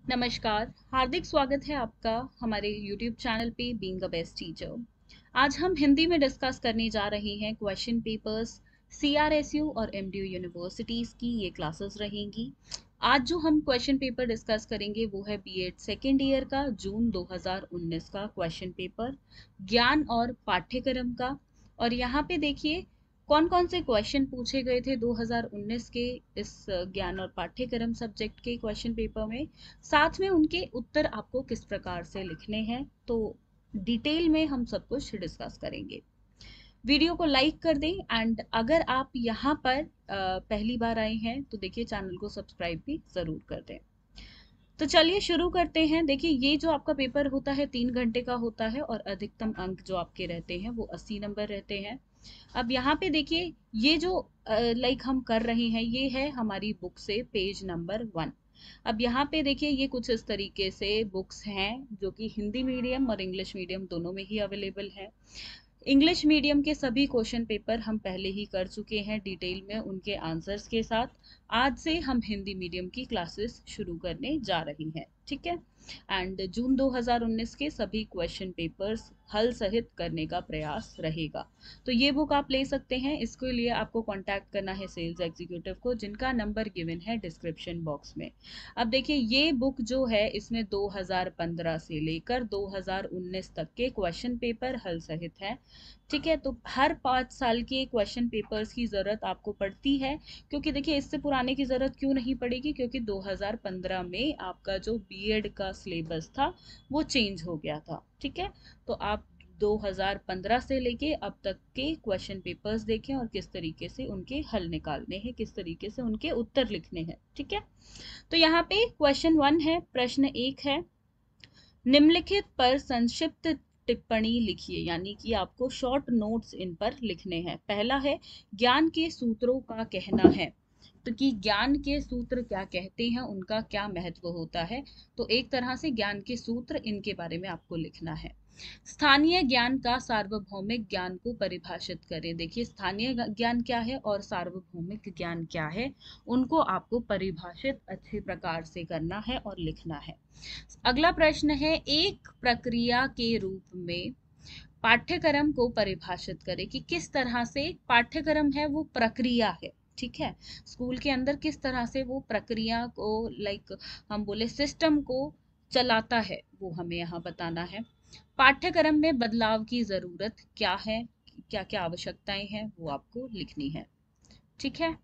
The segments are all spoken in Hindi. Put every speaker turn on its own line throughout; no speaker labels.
नमस्कार, हार्दिक स्वागत है आपका हमारे YouTube चैनल पे बीइंग अ बेस्ट टीचर। आज हम हिंदी में डिस्कस करने जा रहे हैं क्वेश्चन पेपर्स CRSU और MDU यूनिवर्सिटीज़ की ये क्लासेस रहेंगी। आज जो हम क्वेश्चन पेपर डिस्कस करेंगे वो है बीएड सेकेंड ईयर का जून 2019 का क्वेश्चन पेपर, ज्ञान और पाठ्यक्रम का। और यहाँ पे देखिए कौन कौन से क्वेश्चन पूछे गए थे 2019 के इस ज्ञान और पाठ्यक्रम सब्जेक्ट के क्वेश्चन पेपर में, साथ में उनके उत्तर आपको किस प्रकार से लिखने हैं। तो डिटेल में हम सब कुछ डिस्कस करेंगे। वीडियो को लाइक कर दें एंड अगर आप यहाँ पर पहली बार आए हैं तो देखिए चैनल को सब्सक्राइब भी ज़रूर कर दें। तो चलिए शुरू करते हैं। देखिए ये जो आपका पेपर होता है 3 घंटे का होता है और अधिकतम अंक जो आपके रहते हैं वो 80 नंबर रहते हैं। अब यहाँ पे देखिए ये जो लाइक हम कर रहे हैं ये है हमारी बुक से पेज नंबर 1। अब यहाँ पे देखिए ये कुछ इस तरीके से बुक्स हैं जो कि हिंदी मीडियम और इंग्लिश मीडियम दोनों में ही अवेलेबल है। इंग्लिश मीडियम के सभी क्वेश्चन पेपर हम पहले ही कर चुके हैं डिटेल में उनके आंसर्स के साथ। आज से हम हिंदी मीडियम की क्लासेस शुरू करने जा रही हैं, ठीक है। एंड जून 2019 के सभी क्वेश्चन पेपर्स हल सहित करने का प्रयास रहेगा। तो ये बुक आप ले सकते हैं। इसके लिए आपको कांटेक्ट करना है सेल्स एग्जीक्यूटिव को, जिनका नंबर गिवन है डिस्क्रिप्शन बॉक्स में। अब देखिए ये बुक जो है इसमें 2015 से लेकर 2019 तक के क्वेश्चन पेपर हल सहित है, ठीक है। तो हर 5 साल के क्वेश्चन पेपर्स की ज़रूरत आपको पड़ती है, क्योंकि देखिए इससे पुराने की ज़रूरत क्यों नहीं पड़ेगी, क्योंकि 2015 में आपका जो बीएड का सिलेबस था वो चेंज हो गया था, ठीक है। तो आप 2015 से लेके अब तक के क्वेश्चन पेपर्स देखें और किस तरीके से उनके हल निकालने हैं, किस तरीके से उनके उत्तर लिखने हैं, ठीक है। तो यहाँ पे क्वेश्चन 1 है, प्रश्न 1 है, निम्नलिखित पर संक्षिप्त टिप्पणी लिखिए, यानी कि आपको शॉर्ट नोट्स इन पर लिखने हैं। पहला है ज्ञान के सूत्रों का कहना है, तो कि ज्ञान के सूत्र क्या कहते हैं, उनका क्या महत्व होता है। तो एक तरह से ज्ञान के सूत्र इनके बारे में आपको लिखना है। स्थानीय ज्ञान का सार्वभौमिक ज्ञान को परिभाषित करें। देखिए स्थानीय ज्ञान क्या है और सार्वभौमिक ज्ञान क्या है, उनको आपको परिभाषित अच्छे प्रकार से करना है और लिखना है। अगला प्रश्न है, एक प्रक्रिया के रूप में पाठ्यक्रम को परिभाषित करें, कि किस तरह से पाठ्यक्रम है वो प्रक्रिया है, ठीक है। स्कूल के अंदर किस तरह से वो प्रक्रिया को लाइक हम बोले सिस्टम को चलाता है वो हमें यहाँ बताना है। पाठ्यक्रम में बदलाव की जरूरत क्या है, क्या क्या आवश्यकताएं हैं वो आपको लिखनी है, ठीक है।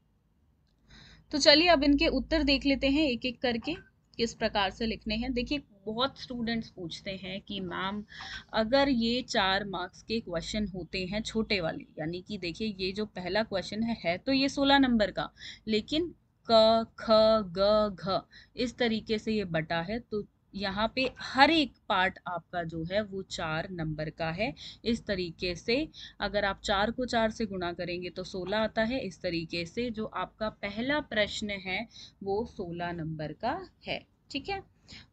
तो चलिए अब इनके उत्तर देख लेते हैं एक एक करके किस प्रकार से लिखने हैं। देखिए बहुत स्टूडेंट्स पूछते हैं कि मैम अगर ये 4 मार्क्स के क्वेश्चन होते हैं छोटे वाले, यानी कि देखिए ये जो पहला क्वेश्चन है तो ये 16 नंबर का, लेकिन क ख ग घ इस तरीके से ये बटा है, तो यहाँ पे हर एक पार्ट आपका जो है वो 4 नंबर का है। इस तरीके से अगर आप 4 को 4 से गुणा करेंगे तो 16 आता है। इस तरीके से जो आपका पहला प्रश्न है वो 16 नंबर का है, ठीक है।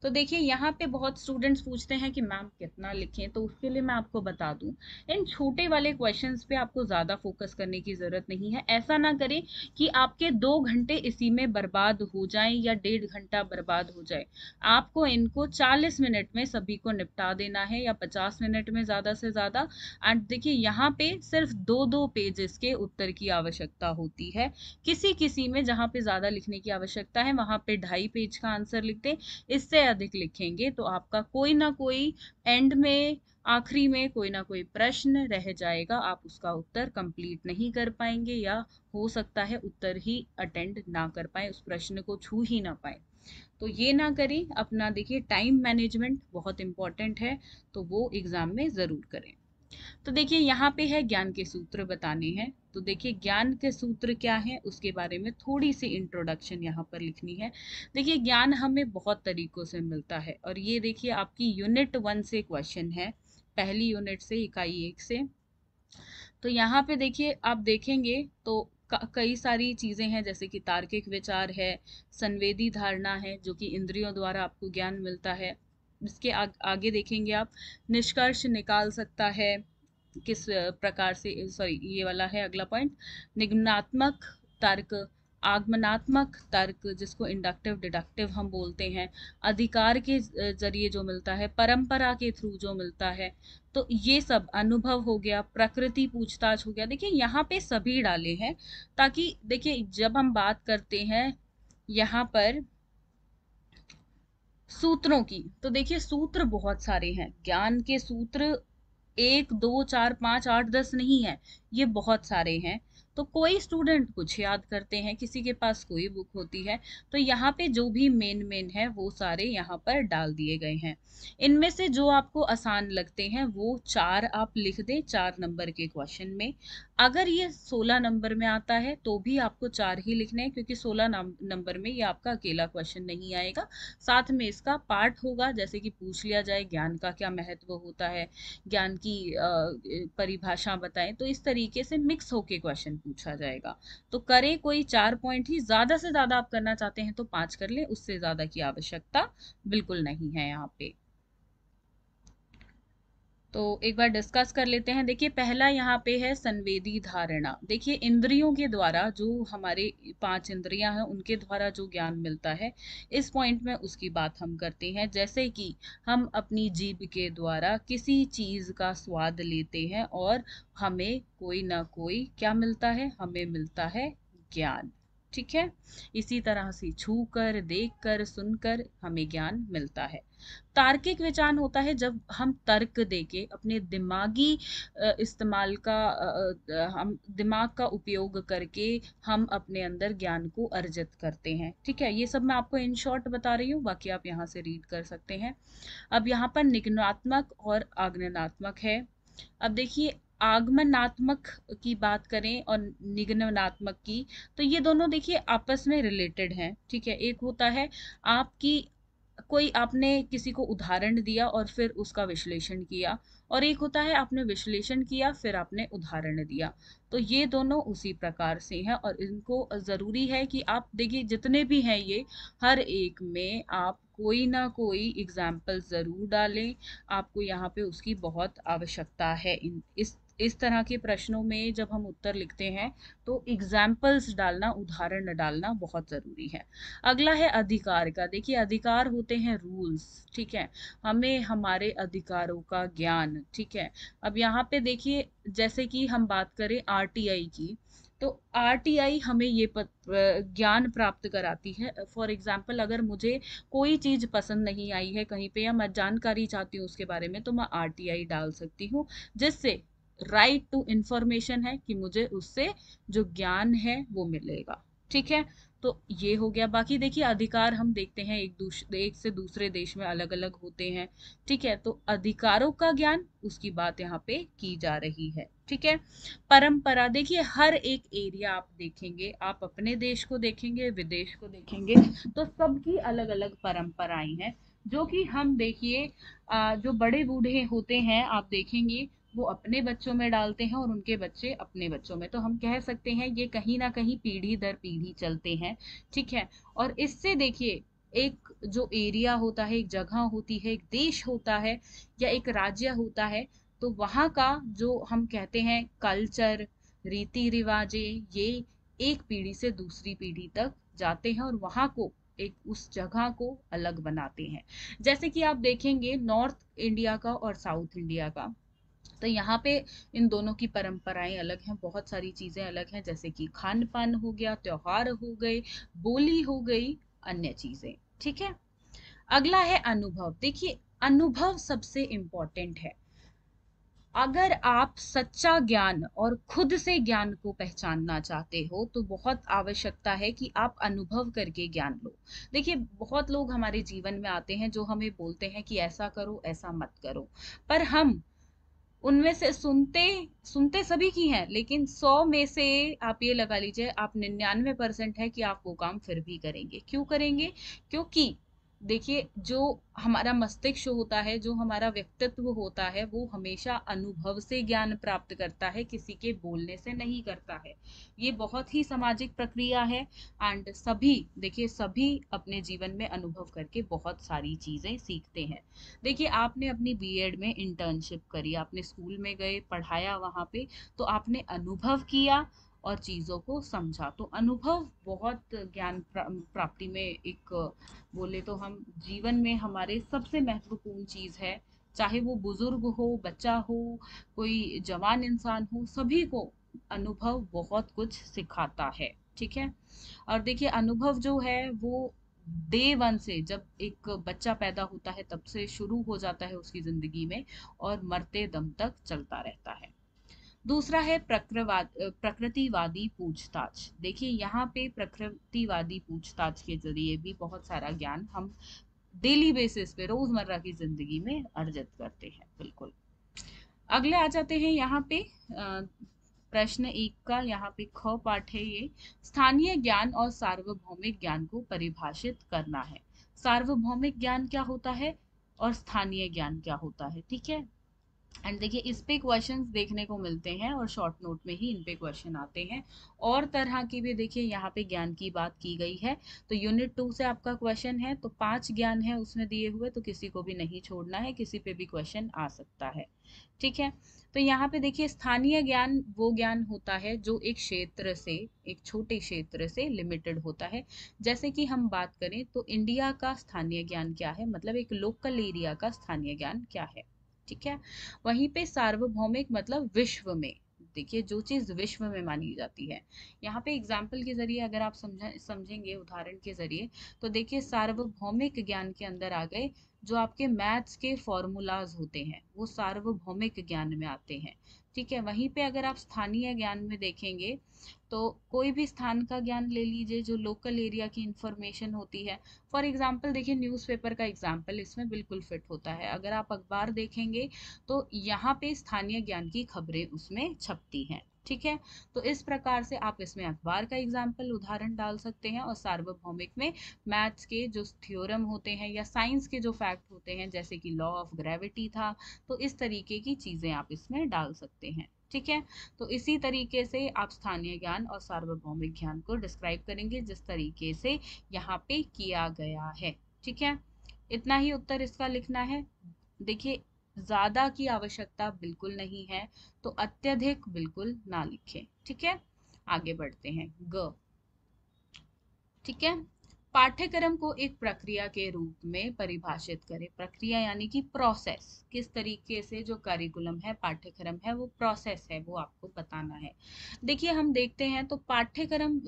तो देखिए यहाँ पे बहुत स्टूडेंट्स पूछते हैं कि मैम कितना लिखें, तो उसके लिए मैं आपको बता दूं, इन छोटे वाले क्वेश्चंस पे आपको ज़्यादा फोकस करने की ज़रूरत नहीं है। ऐसा ना करें कि आपके 2 घंटे इसी में बर्बाद हो जाएं या 1.5 घंटा बर्बाद हो जाए। आपको इनको 40 मिनट में सभी को निपटा देना है, या 50 मिनट में ज़्यादा से ज़्यादा। एंड देखिए यहाँ पे सिर्फ 2-2 पेजेस के उत्तर की आवश्यकता होती है। किसी किसी में जहाँ पे ज़्यादा लिखने की आवश्यकता है वहाँ पे 2.5 पेज का आंसर लिखते, इससे अधिक लिखेंगे तो आपका कोई ना कोई एंड में आखिरी में कोई ना कोई प्रश्न रह जाएगा, आप उसका उत्तर कंप्लीट नहीं कर पाएंगे, या हो सकता है उत्तर ही अटेंड ना कर पाए, उस प्रश्न को छू ही ना पाए। तो ये ना करें। अपना देखिए टाइम मैनेजमेंट बहुत इंपॉर्टेंट है, तो वो एग्जाम में ज़रूर करें। तो देखिए यहाँ पे है ज्ञान के सूत्र बताने हैं। तो देखिए ज्ञान के सूत्र क्या है उसके बारे में थोड़ी सी इंट्रोडक्शन यहाँ पर लिखनी है। देखिए ज्ञान हमें बहुत तरीकों से मिलता है, और ये देखिए आपकी यूनिट 1 से क्वेश्चन है, पहली यूनिट से, इकाई 1 से। तो यहाँ पे देखिए आप देखेंगे तो कई सारी चीजें हैं, जैसे कि तार्किक विचार है, संवेदी धारणा है जो कि इंद्रियों द्वारा आपको ज्ञान मिलता है। इसके आगे देखेंगे आप, निष्कर्ष निकाल सकता है किस प्रकार से, सॉरी ये वाला है अगला पॉइंट, निगमनात्मक तर्क, आगमनात्मक तर्क जिसको इंडक्टिव डिडक्टिव हम बोलते हैं, अधिकार के जरिए जो मिलता है, परंपरा के थ्रू जो मिलता है, तो ये सब अनुभव हो गया, प्रकृति पूछताछ हो गया। देखिए यहाँ पे सभी डाले हैं ताकि देखिए जब हम बात करते हैं यहाँ पर सूत्रों की, तो देखिए सूत्र बहुत सारे हैं, ज्ञान के सूत्र 1 2 4 5 8 10 नहीं है, ये बहुत सारे हैं। तो कोई स्टूडेंट कुछ याद करते हैं, किसी के पास कोई बुक होती है, तो यहाँ पे जो भी मेन मेन है वो सारे यहाँ पर डाल दिए गए हैं। इनमें से जो आपको आसान लगते हैं वो 4 आप लिख दें 4 नंबर के क्वेश्चन में। अगर ये 16 नंबर में आता है तो भी आपको 4 ही लिखने हैं, क्योंकि 16 नंबर में ये आपका अकेला क्वेश्चन नहीं आएगा, साथ में इसका पार्ट होगा, जैसे कि पूछ लिया जाए ज्ञान का क्या महत्व होता है, ज्ञान की परिभाषा बताएं, तो इस तरीके से मिक्स होके क्वेश्चन पूछा जाएगा। तो करें कोई 4 पॉइंट ही, ज्यादा से ज्यादा आप करना चाहते हैं तो 5 कर लें, उससे ज्यादा की आवश्यकता बिल्कुल नहीं है यहाँ पे। तो एक बार डिस्कस कर लेते हैं। देखिए पहला यहाँ पे है संवेदी धारणा। देखिए इंद्रियों के द्वारा, जो हमारे 5 इंद्रियां हैं उनके द्वारा जो ज्ञान मिलता है, इस पॉइंट में उसकी बात हम करते हैं। जैसे कि हम अपनी जीभ के द्वारा किसी चीज का स्वाद लेते हैं और हमें कोई ना कोई क्या मिलता है, हमें मिलता है ज्ञान। ठीक है, इसी तरह से छू कर, देख कर, सुनकर हमें ज्ञान मिलता है। तार्किक विचार होता है जब हम तर्क देके अपने दिमागी इस्तेमाल का हम दिमाग का उपयोग करके हम अपने अंदर ज्ञान को अर्जित करते हैं। ठीक है, ये सब मैं आपको इन शॉर्ट बता रही हूँ, बाकी आप यहाँ से रीड कर सकते हैं। अब यहाँ पर निगमनात्मक और आगमनात्मक है। अब देखिए आगमनात्मक की बात करें और निगमनात्मक की, तो ये दोनों देखिए आपस में रिलेटेड हैं। ठीक है, एक होता है आपकी कोई, आपने किसी को उदाहरण दिया और फिर उसका विश्लेषण किया, और एक होता है आपने विश्लेषण किया फिर आपने उदाहरण दिया। तो ये दोनों उसी प्रकार से हैं और इनको जरूरी है कि आप देखिए जितने भी हैं ये, हर एक में आप कोई ना कोई एग्जाम्पल जरूर डालें। आपको यहाँ पे उसकी बहुत आवश्यकता है। इस तरह के प्रश्नों में जब हम उत्तर लिखते हैं तो एग्जाम्पल्स डालना, उदाहरण डालना बहुत जरूरी है। अगला है अधिकार का। देखिए अधिकार होते हैं रूल्स। ठीक है, हमें हमारे अधिकारों का ज्ञान। ठीक है, अब यहाँ पे देखिए जैसे कि हम बात करें आरटीआई की, तो आरटीआई हमें ये ज्ञान प्राप्त कराती है। फॉर एग्जाम्पल अगर मुझे कोई चीज पसंद नहीं आई है कहीं पे, या मैं जानकारी चाहती हूँ उसके बारे में, तो मैं आरटीआई डाल सकती हूँ, जिससे राइट टू इंफॉर्मेशन है कि मुझे उससे जो ज्ञान है वो मिलेगा। ठीक है, तो ये हो गया। बाकी देखिए अधिकार हम देखते हैं एक से दूसरे देश में अलग अलग होते हैं। ठीक है, तो अधिकारों का ज्ञान, उसकी बात यहाँ पे की जा रही है। ठीक है, परंपरा। देखिए हर एक एरिया आप देखेंगे, आप अपने देश को देखेंगे, विदेश को देखेंगे, तो सबकी अलग अलग परंपराएं हैं, जो कि हम देखिए जो बड़े बूढ़े होते हैं आप देखेंगे वो अपने बच्चों में डालते हैं और उनके बच्चे अपने बच्चों में। तो हम कह सकते हैं ये कहीं ना कहीं पीढ़ी दर पीढ़ी चलते हैं। ठीक है, और इससे देखिए एक जो एरिया होता है, एक जगह होती है, एक देश होता है या एक राज्य होता है, तो वहाँ का जो हम कहते हैं कल्चर, रीति रिवाजें, ये एक पीढ़ी से दूसरी पीढ़ी तक जाते हैं और वहाँ को एक उस जगह को अलग बनाते हैं। जैसे कि आप देखेंगे नॉर्थ इंडिया का और साउथ इंडिया का, तो यहाँ पे इन दोनों की परंपराएं अलग हैं, बहुत सारी चीजें अलग हैं, जैसे कि खान पान हो गया, त्योहार हो गए, बोली हो गई, अन्य चीजें। ठीक है, अगला है अनुभव। देखिए अनुभव सबसे इंपॉर्टेंट है। अगर आप सच्चा ज्ञान और खुद से ज्ञान को पहचानना चाहते हो तो बहुत आवश्यकता है कि आप अनुभव करके ज्ञान लो। देखिए बहुत लोग हमारे जीवन में आते हैं जो हमें बोलते हैं कि ऐसा करो, ऐसा मत करो, पर हम उनमें से सुनते सुनते सभी की हैं, लेकिन 100 में से आप ये लगा लीजिए आप 99% है कि आप वो काम फिर भी करेंगे। क्यों करेंगे? क्योंकि देखिए जो हमारा मस्तिष्क होता है, जो हमारा व्यक्तित्व होता है, वो हमेशा अनुभव से ज्ञान प्राप्त करता है, किसी के बोलने से नहीं करता है। ये बहुत ही सामाजिक प्रक्रिया है। एंड सभी देखिए सभी अपने जीवन में अनुभव करके बहुत सारी चीजें सीखते हैं। देखिए आपने अपनी बीएड में इंटर्नशिप करी, आपने स्कूल में गए, पढ़ाया वहां पे, तो आपने अनुभव किया और चीज़ों को समझा। तो अनुभव बहुत ज्ञान प्राप्ति में एक बोले तो हम जीवन में हमारे सबसे महत्वपूर्ण चीज़ है। चाहे वो बुजुर्ग हो, बच्चा हो, कोई जवान इंसान हो, सभी को अनुभव बहुत कुछ सिखाता है। ठीक है। और देखिए अनुभव जो है वो डे वन से, जब एक बच्चा पैदा होता है तब से शुरू हो जाता है उसकी जिंदगी में और मरते दम तक चलता रहता है। दूसरा है प्रकृतिवादी पूछताछ। देखिए यहाँ पे प्रकृतिवादी पूछताछ के जरिए भी बहुत सारा ज्ञान हम डेली बेसिस पे रोजमर्रा की जिंदगी में अर्जित करते हैं। बिल्कुल। अगले आ जाते हैं यहाँ पे प्रश्न एक का, यहाँ पे ख पाठ है ये, स्थानीय ज्ञान और सार्वभौमिक ज्ञान को परिभाषित करना है। सार्वभौमिक ज्ञान क्या होता है और स्थानीय ज्ञान क्या होता है। ठीक है। एंड देखिए इस पे क्वेश्चंस देखने को मिलते हैं और शॉर्ट नोट में ही इन पे क्वेश्चन आते हैं। और तरह की भी देखिए यहाँ पे ज्ञान की बात की गई है। तो यूनिट 2 से आपका क्वेश्चन है, तो 5 ज्ञान है उसमें दिए हुए, तो किसी को भी नहीं छोड़ना है, किसी पे भी क्वेश्चन आ सकता है। ठीक है। तो यहाँ पे देखिए स्थानीय ज्ञान वो ज्ञान होता है जो एक क्षेत्र से, एक छोटे क्षेत्र से लिमिटेड होता है। जैसे कि हम बात करें तो इंडिया का स्थानीय ज्ञान क्या है, मतलब एक लोकल एरिया का स्थानीय ज्ञान क्या है। ठीक है। वहीं पे सार्वभौमिक मतलब विश्व में, देखिए जो चीज विश्व में मानी जाती है। यहाँ पे एग्जाम्पल के जरिए अगर आप समझेंगे उदाहरण के जरिए, तो देखिए सार्वभौमिक ज्ञान के अंदर आ गए जो आपके मैथ्स के फॉर्मूलाज होते हैं, वो सार्वभौमिक ज्ञान में आते हैं। ठीक है। वहीं पे अगर आप स्थानीय ज्ञान में देखेंगे तो कोई भी स्थान का ज्ञान ले लीजिए जो लोकल एरिया की इंफॉर्मेशन होती है। फॉर एग्जाम्पल देखिए न्यूज़पेपर का एग्जाम्पल इसमें बिल्कुल फिट होता है। अगर आप अखबार देखेंगे तो यहाँ पे स्थानीय ज्ञान की खबरें उसमें छपती हैं। ठीक है। तो इस प्रकार से आप इसमें अखबार का एग्जाम्पल उदाहरण डाल सकते हैं, और सार्वभौमिक में मैथ्स के जो थ्योरम होते हैं या साइंस के जो फैक्ट होते हैं, जैसे कि लॉ ऑफ ग्रेविटी था, तो इस तरीके की चीजें आप इसमें डाल सकते हैं। ठीक है। तो इसी तरीके से आप स्थानीय ज्ञान और सार्वभौमिक ज्ञान को डिस्क्राइब करेंगे जिस तरीके से यहाँ पे किया गया है। ठीक है। इतना ही उत्तर इसका लिखना है। देखिए ज्यादा की आवश्यकता बिल्कुल नहीं है, तो अत्यधिक बिल्कुल ना लिखें। ठीक है। आगे बढ़ते हैं। ग। ठीक है। पाठ्यक्रम को एक प्रक्रिया के रूप में परिभाषित करें। प्रक्रिया यानी कि प्रोसेस, किस तरीके से जो करिकुलम है, पाठ्यक्रम है, वो प्रोसेस है, वो आपको बताना है। देखिए हम देखते हैं तो पाठ्यक्रम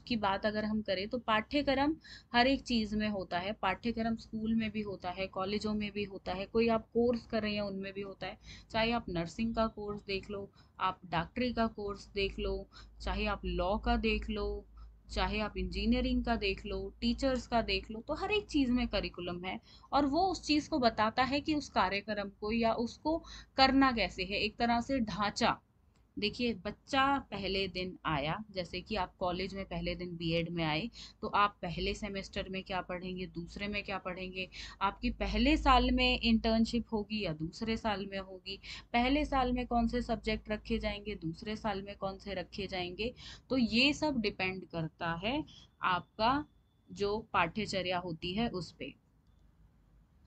की बात अगर हम करें तो पाठ्यक्रम हर एक चीज में होता है। पाठ्यक्रम स्कूल में भी होता है, कॉलेजों में भी होता है, कोई आप कोर्स कर रहे हैं उनमें भी होता है। चाहे आप नर्सिंग का कोर्स देख लो, आप डॉक्टरी का कोर्स देख लो, चाहे आप लॉ का देख लो, चाहे आप इंजीनियरिंग का देख लो, टीचर्स का देख लो, तो हर एक चीज में करिकुलम है। और वो उस चीज को बताता है कि उस कार्यक्रम को या उसको करना कैसे है, एक तरह से ढांचा। देखिए बच्चा पहले दिन आया, जैसे कि आप कॉलेज में पहले दिन बीएड में आए, तो आप पहले सेमेस्टर में क्या पढ़ेंगे, दूसरे में क्या पढ़ेंगे, आपकी पहले साल में इंटर्नशिप होगी या दूसरे साल में होगी, पहले साल में कौन से सब्जेक्ट रखे जाएंगे, दूसरे साल में कौन से रखे जाएंगे। तो ये सब डिपेंड करता है आपका जो पाठ्यचर्या होती है उस पे।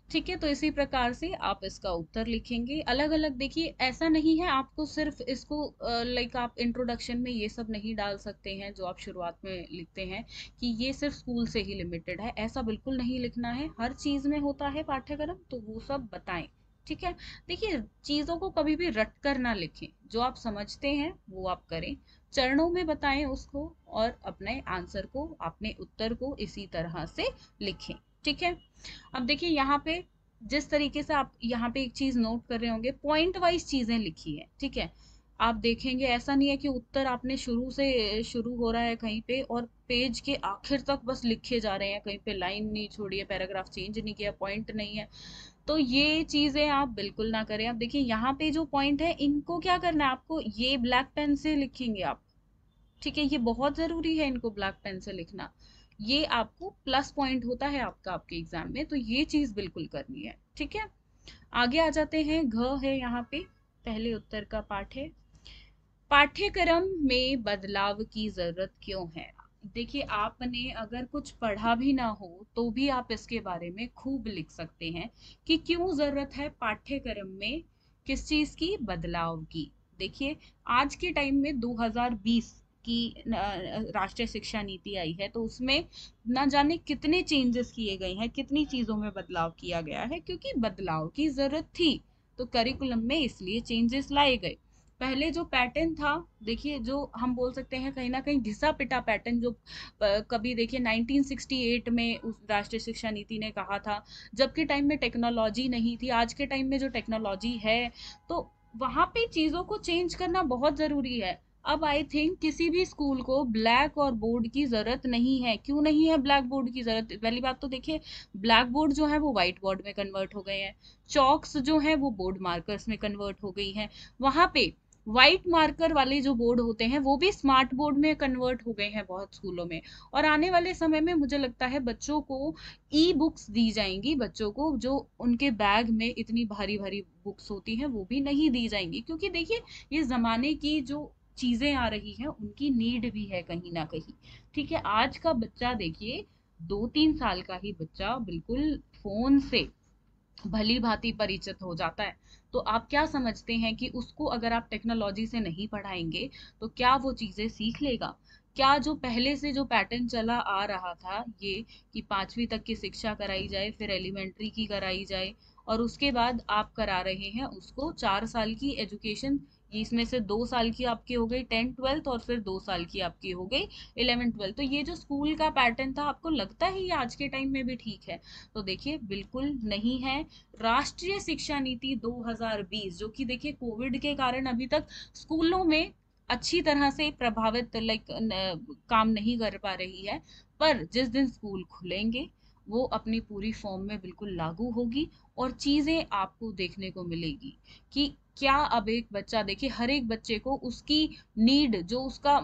ठीक है। तो इसी प्रकार से आप इसका उत्तर लिखेंगे अलग अलग। देखिए ऐसा नहीं है आपको सिर्फ इसको लाइक आप इंट्रोडक्शन में ये सब नहीं डाल सकते हैं जो आप शुरुआत में लिखते हैं कि ये सिर्फ स्कूल से ही लिमिटेड है, ऐसा बिल्कुल नहीं लिखना है। हर चीज में होता है पाठ्यक्रम, तो वो सब बताएं। ठीक है। देखिए चीजों को कभी भी रट कर ना लिखें, जो आप समझते हैं वो आप करें, चरणों में बताएं उसको, और अपने आंसर को, अपने उत्तर को इसी तरह से लिखें। ठीक है। अब देखिए यहाँ पे जिस तरीके से आप यहाँ पे एक चीज नोट कर रहे होंगे, पॉइंट वाइज चीजें लिखी है। ठीक है। आप देखेंगे ऐसा नहीं है कि उत्तर आपने शुरू से शुरू हो रहा है कहीं पे और पेज के आखिर तक बस लिखे जा रहे हैं, कहीं पे लाइन नहीं छोड़ी है, पैराग्राफ चेंज नहीं किया, पॉइंट नहीं है। तो ये चीजें आप बिल्कुल ना करें। आप देखिए यहाँ पे जो पॉइंट है इनको क्या करना है आपको, ये ब्लैक पेन से लिखेंगे आप। ठीक है। ये बहुत जरूरी है इनको ब्लैक पेन से लिखना, ये आपको प्लस पॉइंट होता है आपका आपके एग्जाम में, तो ये चीज बिल्कुल करनी है। ठीक है। आगे आ जाते हैं। घ है यहाँ पे, पहले उत्तर का पाठ है, पाठ्यक्रम में बदलाव की जरूरत क्यों है। देखिए आपने अगर कुछ पढ़ा भी ना हो तो भी आप इसके बारे में खूब लिख सकते हैं कि क्यों जरूरत है पाठ्यक्रम में किस चीज की, बदलाव की। देखिए आज के टाइम में 2020 की राष्ट्रीय शिक्षा नीति आई है, तो उसमें ना जाने कितने चेंजेस किए गए हैं, कितनी चीजों में बदलाव किया गया है, क्योंकि बदलाव की जरूरत थी। तो करिकुलम में इसलिए चेंजेस लाए गए। पहले जो पैटर्न था, देखिए, जो हम बोल सकते हैं कहीं ना कहीं घिसा पिटा पैटर्न, जो कभी देखिए 1968 में उस राष्ट्रीय शिक्षा नीति ने कहा था, जबकि टाइम में टेक्नोलॉजी नहीं थी। आज के टाइम में जो टेक्नोलॉजी है, तो वहां पे चीजों को चेंज करना बहुत जरूरी है। अब आई थिंक किसी भी स्कूल को ब्लैक और बोर्ड की जरूरत नहीं है। क्यों नहीं है ब्लैक बोर्ड की जरूरत? पहली बात तो देखिए, ब्लैक बोर्ड जो है वो व्हाइट बोर्ड में कन्वर्ट हो गए हैं, चॉक्स जो है वो बोर्ड मार्कर्स में कन्वर्ट हो गई हैं, वहां पे व्हाइट मार्कर वाले जो बोर्ड होते हैं वो भी स्मार्ट बोर्ड में कन्वर्ट हो गए हैं बहुत स्कूलों में। और आने वाले समय में मुझे लगता है बच्चों को ई बुक्स दी जाएंगी, बच्चों को जो उनके बैग में इतनी भारी भारी बुक्स होती हैं वो भी नहीं दी जाएंगी, क्योंकि देखिए ये जमाने की जो चीजें आ रही हैं उनकी नीड भी है कहीं ना कहीं। ठीक है, आज का बच्चा देखिए, 2-3 साल का ही बच्चा बिल्कुल फोन से भली भांति परिचित हो जाता है। तो आप क्या समझते हैं कि उसको अगर आप टेक्नोलॉजी से नहीं पढ़ाएंगे तो क्या वो चीजें सीख लेगा? क्या जो पहले से जो पैटर्न चला आ रहा था, ये कि 5वीं तक की शिक्षा कराई जाए, फिर एलिमेंट्री की कराई जाए, और उसके बाद आप करा रहे हैं उसको 4 साल की एजुकेशन, इसमें से 2 साल की आपकी हो गई 10th 12th, और फिर 2 साल की आपकी हो गई 11th 12th। तो ये जो स्कूल का पैटर्न था, आपको लगता है ये आज के टाइम में भी ठीक है? तो देखिए बिल्कुल नहीं है। राष्ट्रीय शिक्षा नीति 2020, जो कि देखिए कोविड के कारण अभी तक स्कूलों में अच्छी तरह से प्रभावित काम नहीं कर पा रही है, पर जिस दिन स्कूल खुलेंगे वो अपनी पूरी फॉर्म में बिल्कुल लागू होगी, और चीजें आपको देखने को मिलेगी कि क्या अब एक बच्चा, देखिए हर एक बच्चे को उसकी नीड, जो उसका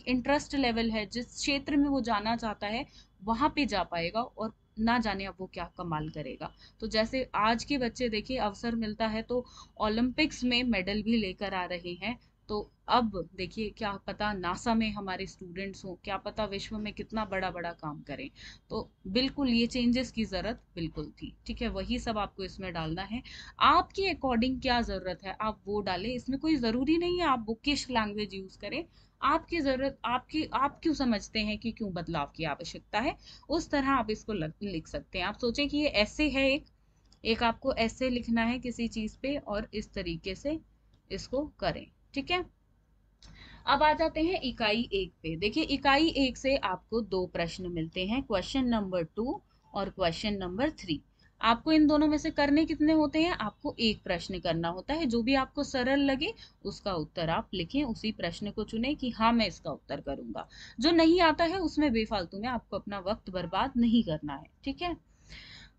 इंटरेस्ट लेवल है, जिस क्षेत्र में वो जाना चाहता है वहां पे जा पाएगा, और ना जाने अब वो क्या कमाल करेगा। तो जैसे आज के बच्चे देखिए अवसर मिलता है तो ओलंपिक्स में मेडल भी लेकर आ रहे हैं। तो अब देखिए, क्या पता नासा में हमारे स्टूडेंट्स हो, क्या पता विश्व में कितना बड़ा बड़ा काम करें। तो बिल्कुल ये चेंजेस की जरूरत बिल्कुल थी। ठीक है, वही सब आपको इसमें डालना है। आपके अकॉर्डिंग क्या जरूरत है आप वो डालें, इसमें कोई जरूरी नहीं है आप बुकिश लैंग्वेज यूज करें। आपकी जरूरत, आपकी, आप क्यों समझते हैं कि क्यों बदलाव की आवश्यकता है, उस तरह आप इसको लिख सकते हैं। आप सोचें कि ये ऐसे है, एक एक आपको ऐसे लिखना है किसी चीज पे, और इस तरीके से इसको करें। ठीक है, अब आ जाते हैं इकाई 1 पे। देखिए इकाई 1 से आपको 2 प्रश्न मिलते हैं, क्वेश्चन नंबर 2 और क्वेश्चन नंबर 3। आपको इन दोनों में से करने कितने होते हैं? आपको एक प्रश्न करना होता है, जो भी आपको सरल लगे उसका उत्तर आप लिखें, उसी प्रश्न को चुने कि हाँ मैं इसका उत्तर करूंगा। जो नहीं आता है उसमें बेफालतू में आपको अपना वक्त बर्बाद नहीं करना है। ठीक है,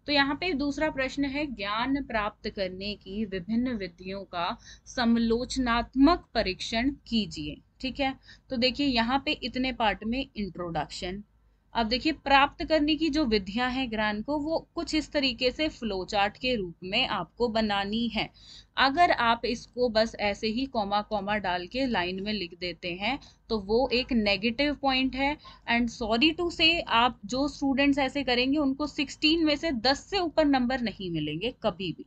तो यहाँ पे दूसरा प्रश्न है, ज्ञान प्राप्त करने की विभिन्न विधियों का समलोचनात्मक परीक्षण कीजिए। ठीक है, तो देखिए यहाँ पे इतने पार्ट में इंट्रोडक्शन। अब देखिए प्राप्त करने की जो विधियां हैं ज्ञान को, वो कुछ इस तरीके से फ्लो चार्ट के रूप में आपको बनानी है। अगर आप इसको बस ऐसे ही कॉमा कॉमा डाल के लाइन में लिख देते हैं तो वो एक नेगेटिव पॉइंट है। एंड सॉरी टू से, आप जो स्टूडेंट्स ऐसे करेंगे उनको 16 में से 10 से ऊपर नंबर नहीं मिलेंगे कभी भी।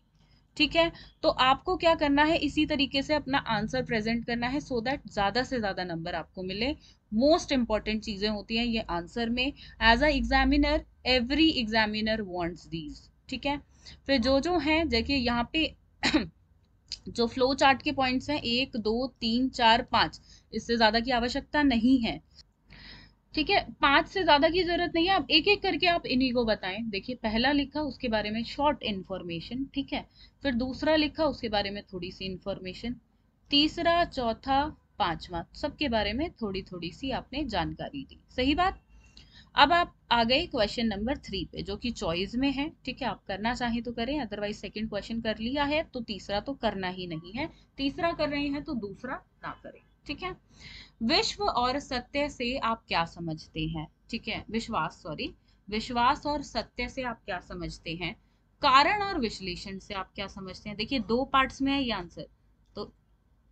ठीक है, तो आपको क्या करना है, इसी तरीके से अपना आंसर प्रेजेंट करना है, सो दैट ज्यादा से ज्यादा नंबर आपको मिले। मोस्ट इंपॉर्टेंट चीजें होती हैं ये आंसर में। As a examiner, every examiner wants these. ठीक है, फिर जो है देखिए यहाँ पे जो फ्लो चार्ट के पॉइंट्स हैं 1 2 3 4 5, इससे ज्यादा की आवश्यकता नहीं है। ठीक है, 5 से ज्यादा की जरूरत नहीं है। आप एक एक करके आप इन्हीं को बताएं। देखिए पहला लिखा उसके बारे में शॉर्ट इन्फॉर्मेशन, ठीक है, फिर दूसरा लिखा उसके बारे में थोड़ी सी इन्फॉर्मेशन, तीसरा, चौथा, पांचवा, सबके बारे में थोड़ी थोड़ी सी आपने जानकारी दी। सही बात। अब आप आ गए क्वेश्चन नंबर 3 पे, जो कि चॉइस में है। ठीक है, आप करना चाहें तो करें, अदरवाइज सेकंड क्वेश्चन कर लिया है तो तीसरा तो करना ही नहीं है, तीसरा कर रहे हैं तो दूसरा ना करें। ठीक है, विश्व और सत्य से आप क्या समझते हैं? ठीक है, विश्वास, सॉरी, विश्वास और सत्य से आप क्या समझते हैं? कारण और विश्लेषण से आप क्या समझते हैं? देखिए 2 पार्ट्स में है ये आंसर, तो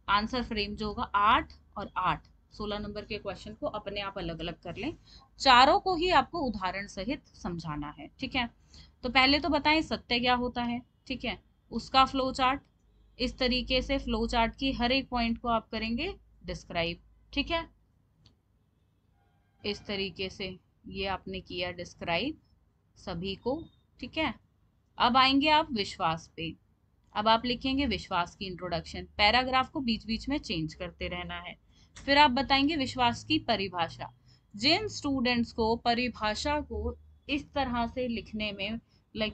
आंसर फ्रेम जो होगा 8 और 8, 16 नंबर के क्वेश्चन को अपने आप अलग अलग कर लें। चारों को ही आपको उदाहरण सहित समझाना है। ठीक है, तो पहले तो बताएं सत्य क्या होता है। ठीक है, उसका फ्लो चार्ट, इस तरीके से फ्लो चार्ट की हर एक पॉइंट को आप करेंगे डिस्क्राइब। ठीक है, इस तरीके से ये आपने किया डिस्क्राइब सभी को, ठीक है। अब आएंगे आप विश्वास पे। अब आप लिखेंगे विश्वास की इंट्रोडक्शन, पैराग्राफ को बीच बीच में चेंज करते रहना है। फिर आप बताएंगे विश्वास की परिभाषा। जिन स्टूडेंट्स को परिभाषा को इस तरह से लिखने में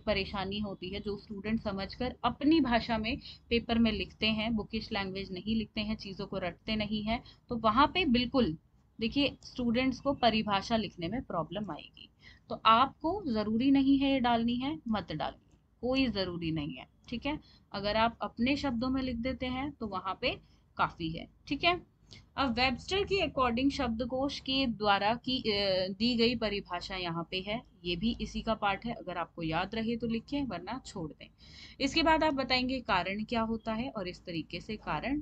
परेशानी होती है, जो स्टूडेंट समझकर अपनी भाषा में पेपर में लिखते हैं, बुकिश लैंग्वेज नहीं लिखते हैं, चीजों को रटते नहीं हैं, तो वहां पे बिल्कुल देखिए स्टूडेंट्स को परिभाषा लिखने में प्रॉब्लम आएगी। तो आपको जरूरी नहीं है ये डालनी है, मत डालिए, कोई जरूरी नहीं है, ठीक है। अगर आप अपने शब्दों में लिख देते हैं तो वहां पे काफी है, ठीक है। अब वेबस्टर की अकॉर्डिंग शब्दकोश के द्वारा दी गई परिभाषा यहाँ पे है, ये भी इसी का पार्ट है, अगर आपको याद रहे तो लिखें वरना छोड़ दें। इसके बाद आप बताएंगे कारण क्या होता है, और इस तरीके से कारण,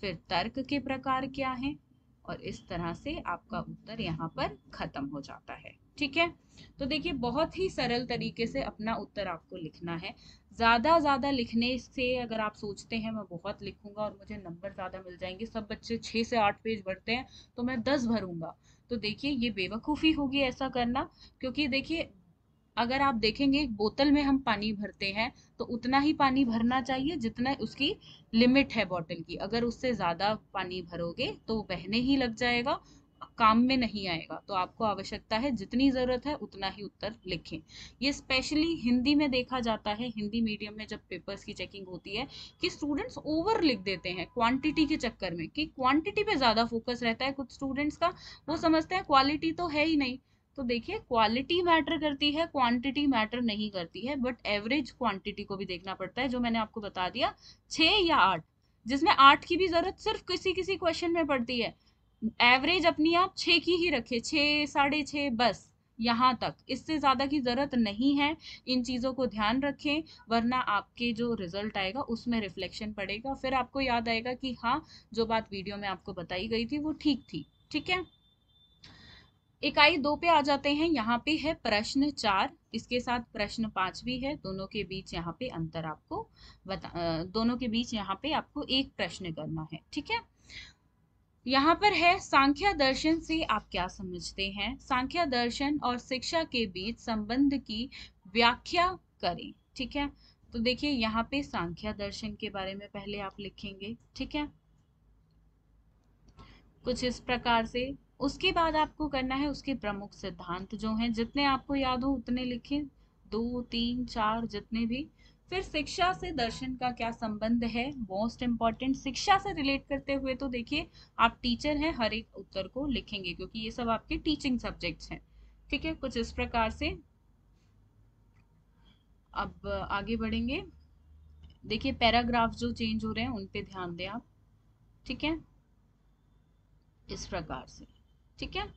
फिर तर्क के प्रकार क्या हैं, और इस तरह से आपका उत्तर यहाँ पर खत्म हो जाता है, ठीक है। तो देखिए बहुत ही सरल तरीके से अपना उत्तर आपको लिखना है। ज्यादा लिखने से अगर आप सोचते हैं मैं बहुत लिखूंगा और मुझे नंबर ज्यादा मिल जाएंगे, सब बच्चे 6 से 8 पेज भरते हैं तो मैं 10 भरूंगा, तो देखिए ये बेवकूफी होगी ऐसा करना। क्योंकि देखिए अगर आप देखेंगे एक बोतल में हम पानी भरते हैं तो उतना ही पानी भरना चाहिए जितना उसकी लिमिट है बॉटल की। अगर उससे ज्यादा पानी भरोगे तो बहने ही लग जाएगा, काम में नहीं आएगा। तो आपको आवश्यकता है जितनी जरूरत है उतना ही उत्तर लिखें। ये स्पेशली हिंदी में देखा जाता है, हिंदी मीडियम में जब पेपर्स की चेकिंग होती है कि स्टूडेंट्स ओवर लिख देते हैं क्वांटिटी के चक्कर में, कि क्वांटिटी पे ज्यादा फोकस रहता है कुछ स्टूडेंट्स का, वो समझते हैं क्वालिटी तो है ही नहीं। तो देखिए क्वालिटी मैटर करती है, क्वांटिटी मैटर नहीं करती है, बट एवरेज क्वांटिटी को भी देखना पड़ता है, जो मैंने आपको बता दिया 6 या 8, जिसमें 8 की भी जरूरत सिर्फ किसी किसी क्वेश्चन में पड़ती है। एवरेज अपनी आप 6 की ही रखे, 6 6.5 बस, यहाँ तक, इससे ज्यादा की जरूरत नहीं है। इन चीजों को ध्यान रखें, वरना आपके जो रिजल्ट आएगा उसमें रिफ्लेक्शन पड़ेगा, फिर आपको याद आएगा कि हाँ जो बात वीडियो में आपको बताई गई थी वो ठीक थी, ठीक है। इकाई 2 पे आ जाते हैं। यहाँ पे है प्रश्न 4, इसके साथ प्रश्न 5 भी है, दोनों के बीच यहाँ पे अंतर आपको दोनों के बीच यहाँ पे आपको एक प्रश्न करना है, ठीक है। यहाँ पर है सांख्य दर्शन से आप क्या समझते हैं, सांख्य दर्शन और शिक्षा के बीच संबंध की व्याख्या करें, ठीक है। तो देखिए यहाँ पे सांख्य दर्शन के बारे में पहले आप लिखेंगे, ठीक है, कुछ इस प्रकार से। उसके बाद आपको करना है उसके प्रमुख सिद्धांत जो हैं, जितने आपको याद हो उतने लिखें, 2 3 4 जितने भी। फिर शिक्षा से दर्शन का क्या संबंध है, मोस्ट इम्पॉर्टेंट, शिक्षा से रिलेट करते हुए तो देखिए आप टीचर हैं, हर एक उत्तर को लिखेंगे क्योंकि ये सब आपके टीचिंग सब्जेक्ट्स हैं, ठीक है, कुछ इस प्रकार से। अब आगे बढ़ेंगे। देखिए पैराग्राफ जो चेंज हो रहे हैं उन पे ध्यान दें आप, ठीक है, इस प्रकार से, ठीक है।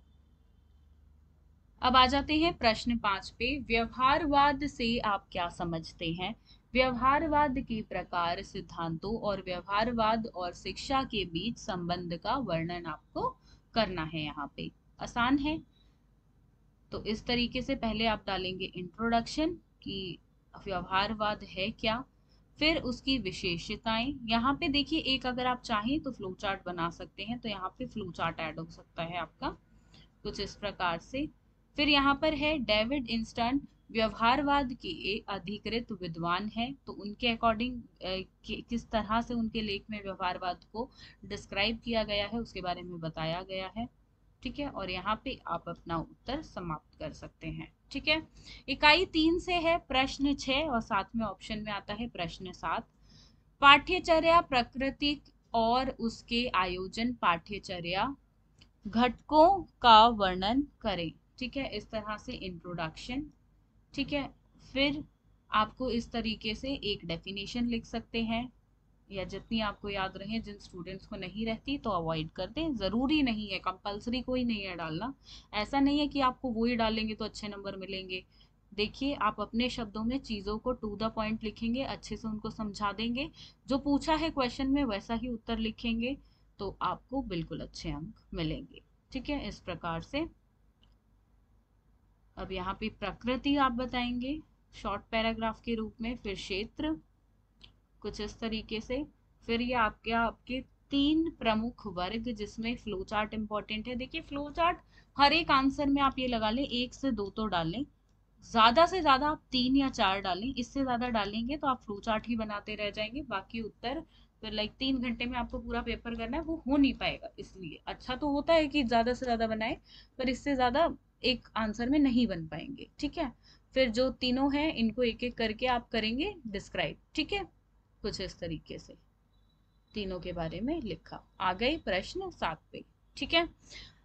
अब आ जाते हैं प्रश्न 5 पे, व्यवहारवाद से आप क्या समझते हैं। व्यवहारवाद के प्रकार, सिद्धांतों और व्यवहारवाद और शिक्षा के बीच संबंध का वर्णन आपको करना है। यहाँ पे आसान है, तो इस तरीके से पहले आप डालेंगे इंट्रोडक्शन कि व्यवहारवाद है क्या, फिर उसकी विशेषताएं। यहाँ पे देखिए एक अगर आप चाहें तो फ्लो चार्ट बना सकते हैं, तो यहाँ पे फ्लो चार्ट ऐड हो सकता है आपका, कुछ इस प्रकार से। फिर यहाँ पर है डेविड इंस्टन व्यवहारवाद के एक अधिकृत विद्वान है, तो उनके अकॉर्डिंग किस तरह से उनके लेख में व्यवहारवाद को डिस्क्राइब किया गया है उसके बारे में बताया गया है, ठीक है। और यहाँ पे आप अपना उत्तर समाप्त कर सकते हैं, ठीक है। इकाई 3 से है प्रश्न 6 और साथ में ऑप्शन में आता है प्रश्न 7, पाठ्यचर्या प्रकृति और उसके आयोजन, पाठ्यचर्या घटकों का वर्णन करें, ठीक है, इस तरह से इंट्रोडक्शन, ठीक है। फिर आपको इस तरीके से एक डेफिनेशन लिख सकते हैं, या जितनी आपको याद रहे, जिन स्टूडेंट्स को नहीं रहती तो अवॉइड कर दें, जरूरी नहीं है, कंपलसरी कोई नहीं है डालना। ऐसा नहीं है कि आपको वो ही डालेंगे तो अच्छे नंबर मिलेंगे। देखिए आप अपने शब्दों में चीजों को टू द पॉइंट लिखेंगे, अच्छे से उनको समझा देंगे, जो पूछा है क्वेश्चन में वैसा ही उत्तर लिखेंगे, तो आपको बिल्कुल अच्छे अंक मिलेंगे, ठीक है, इस प्रकार से। अब यहाँ पे प्रकृति आप बताएंगे शॉर्ट पैराग्राफ के रूप में, फिर क्षेत्र, कुछ इस तरीके से। फिर ये आपके आपके 3 प्रमुख वर्ग, जिसमें फ्लो चार्ट इंपॉर्टेंट है। देखिए फ्लो चार्ट हर एक आंसर में आप ये लगा लें 1 से 2 तो डालें, ज्यादा से ज्यादा आप 3 या 4 डालें, इससे ज्यादा डालेंगे तो आप फ्लो चार्ट ही बनाते रह जाएंगे, बाकी उत्तर फिर लाइक 3 घंटे में आपको पूरा पेपर करना है, वो हो नहीं पाएगा। इसलिए अच्छा तो होता है कि ज्यादा से ज्यादा बनाए, पर इससे ज्यादा एक आंसर में नहीं बन पाएंगे, ठीक है। फिर जो तीनों हैं इनको एक एक करके आप करेंगे डिस्क्राइब, ठीक है, कुछ इस तरीके से तीनों के बारे में लिखा। आ गए प्रश्न 7 पे, ठीक है।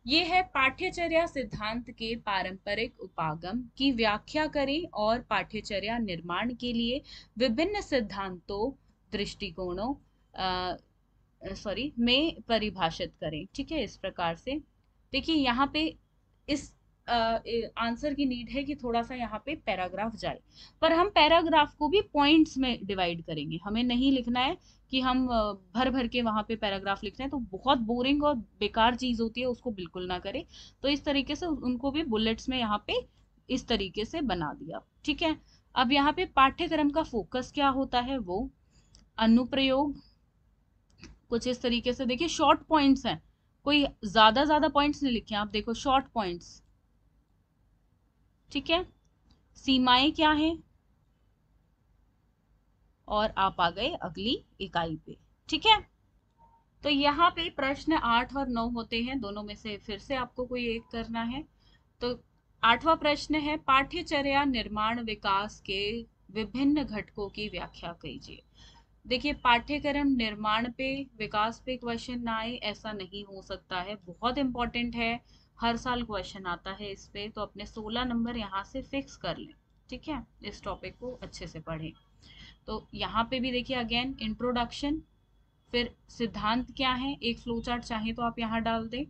ये है पाठ्यचर्या सिद्धांत के पारंपरिक उपागम की व्याख्या करें और पाठ्यचर्या निर्माण के लिए विभिन्न सिद्धांतों, दृष्टिकोणों में परिभाषित करें, ठीक है। इस प्रकार से देखिए यहाँ पे इस आंसर की नीड है कि थोड़ा सा यहाँ पे पैराग्राफ जाए, पर हम पैराग्राफ को भी पॉइंट्स में डिवाइड करेंगे। हमें नहीं लिखना है कि हम भर भर के वहां पे पैराग्राफ लिखते हैं, तो बहुत बोरिंग और बेकार चीज होती है, उसको बिल्कुल ना करें। तो इस तरीके से उनको भी बुलेट्स में यहाँ पे इस तरीके से बना दिया, ठीक है। अब यहाँ पे पाठ्यक्रम का फोकस क्या होता है, वो अनुप्रयोग, कुछ इस तरीके से देखिए शॉर्ट पॉइंट्स हैं, कोई ज्यादा ज्यादा पॉइंट्स नहीं लिखे, आप देखो शॉर्ट पॉइंट्स, ठीक है। सीमाएं क्या है, और आप आ गए अगली इकाई पे, ठीक है। तो यहाँ पे प्रश्न 8 और 9 होते हैं, दोनों में से फिर से आपको कोई एक करना है। तो 8वां प्रश्न है पाठ्यचर्या निर्माण विकास के विभिन्न घटकों की व्याख्या कीजिए। देखिए पाठ्यक्रम निर्माण पे विकास पे क्वेश्चन ना आए ऐसा नहीं हो सकता है, बहुत इंपॉर्टेंट है, हर साल क्वेश्चन आता है इस पे, तो अपने 16 नंबर यहाँ से फिक्स कर लें, ठीक है। इस टॉपिक को अच्छे से पढ़ें। तो यहाँ पे भी देखिए अगेन इंट्रोडक्शन, फिर सिद्धांत क्या है, एक फ्लो चार्ट चाहे तो आप यहाँ डाल दें,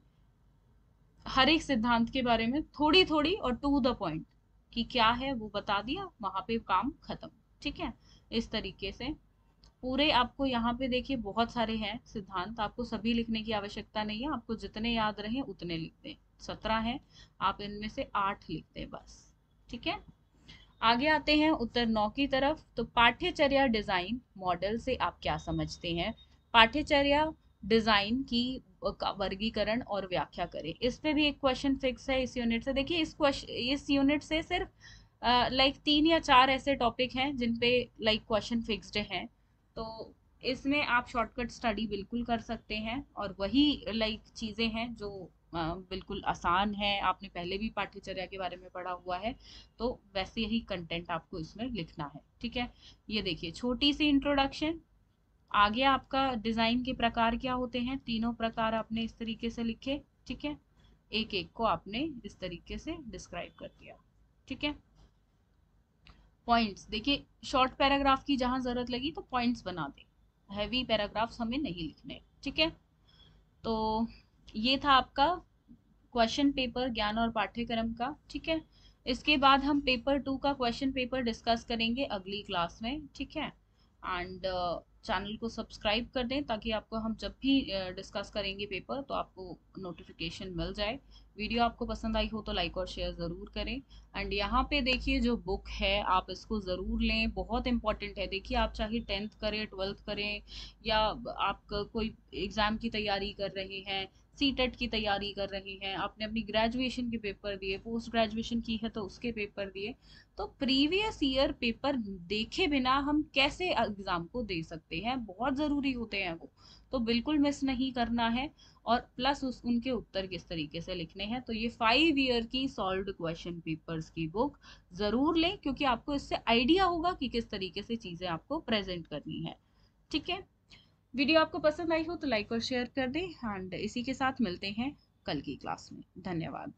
हर एक सिद्धांत के बारे में थोड़ी थोड़ी और टू द पॉइंट कि क्या है वो बता दिया, वहां पे काम खत्म, ठीक है। इस तरीके से पूरे आपको यहाँ पे देखिए बहुत सारे हैं सिद्धांत, आपको सभी लिखने की आवश्यकता नहीं है, आपको जितने याद रहे उतने लिख दें। 17 है, आप इनमें से 8 लिख दें बस, ठीक है। आगे आते हैं उत्तर 9 की तरफ। तो पाठ्यचर्या डिजाइन मॉडल से आप क्या समझते हैं, पाठ्यचर्या डिजाइन की वर्गीकरण और व्याख्या करें। इस पे भी एक क्वेश्चन फिक्स है इस यूनिट से। देखिए इस यूनिट से सिर्फ लाइक 3 या 4 ऐसे टॉपिक हैं जिन पे लाइक क्वेश्चन फिक्स्ड हैं, तो इसमें आप शॉर्टकट स्टडी बिल्कुल कर सकते हैं, और वही लाइक चीजें हैं जो बिल्कुल आसान है, आपने पहले भी पाठ्यचर्या के बारे में पढ़ा हुआ है, तो वैसे ही कंटेंट आपको इसमें लिखना है, ठीक है। ये देखिए छोटी सी इंट्रोडक्शन, आगे आपका डिजाइन के प्रकार क्या होते हैं, तीनों प्रकार आपने इस तरीके से लिखे, ठीक है। एक एक को आपने इस तरीके से डिस्क्राइब कर दिया, ठीक है। पॉइंट्स देखिए, शॉर्ट पैराग्राफ की जहां जरूरत लगी तो पॉइंट्स बना दे, हैवी पैराग्राफ्स हमें नहीं लिखने, ठीक है। तो ये था आपका क्वेश्चन पेपर ज्ञान और पाठ्यक्रम का, ठीक है। इसके बाद हम पेपर 2 का क्वेश्चन पेपर डिस्कस करेंगे अगली क्लास में, ठीक है। एंड चैनल को सब्सक्राइब कर दें ताकि आपको हम जब भी डिस्कस करेंगे पेपर तो आपको नोटिफिकेशन मिल जाए। वीडियो आपको पसंद आई हो तो लाइक और शेयर ज़रूर करें। एंड यहाँ पे देखिए जो बुक है आप इसको ज़रूर लें, बहुत इंपॉर्टेंट है। देखिए आप चाहे 10th करें 12th करें, या आप कोई एग्ज़ाम की तैयारी कर रहे हैं, सीटेट की तैयारी कर रहे हैं, आपने अपनी ग्रेजुएशन के पेपर दिए, पोस्ट ग्रेजुएशन की है तो उसके पेपर दिए, तो प्रीवियस ईयर पेपर देखे बिना हम कैसे एग्जाम को दे सकते हैं, बहुत जरूरी होते हैं वो, तो बिल्कुल मिस नहीं करना है। और प्लस उनके उत्तर किस तरीके से लिखने हैं, तो ये 5 ईयर की सॉल्व्ड क्वेश्चन पेपर्स की बुक जरूर लें, क्योंकि आपको इससे आइडिया होगा कि किस तरीके से चीजें आपको प्रेजेंट करनी है, ठीक है। वीडियो आपको पसंद आई हो तो लाइक और शेयर कर दें, एंड इसी के साथ मिलते हैं कल की क्लास में। धन्यवाद।